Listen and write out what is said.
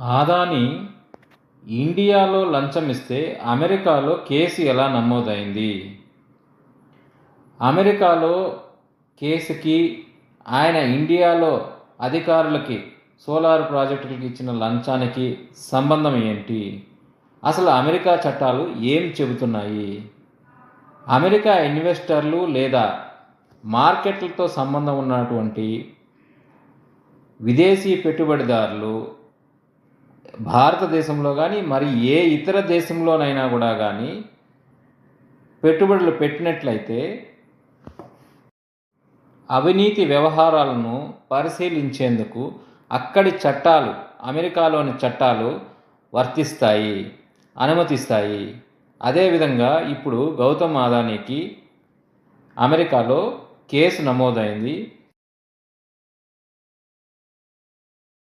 ఆదాని ఇండియాలో లంచం ఇస్తే అమెరికాలో కేసు ఎలా నమోదైంది? అమెరికాలో కేసుకి ఆయన ఇండియాలో అధికారులకి సోలార్ ప్రాజెక్టులకి ఇచ్చిన లంచానికి సంబంధం ఏంటి? అసలు అమెరికా చట్టాలు ఏం చెబుతున్నాయి? అమెరికా ఇన్వెస్టర్లు లేదా మార్కెట్లతో సంబంధం ఉన్నటువంటి విదేశీ పెట్టుబడిదారులు భారతదేశంలో కానీ మరి ఏ ఇతర దేశంలోనైనా కూడా కానీ పెట్టుబడులు పెట్టినట్లయితే అవినీతి వ్యవహారాలను పరిశీలించేందుకు అక్కడి చట్టాలు, అమెరికాలోని చట్టాలు వర్తిస్తాయి, అనుమతిస్తాయి. అదేవిధంగా ఇప్పుడు గౌతమ్ అదానీకి అమెరికాలో కేసు నమోదైంది.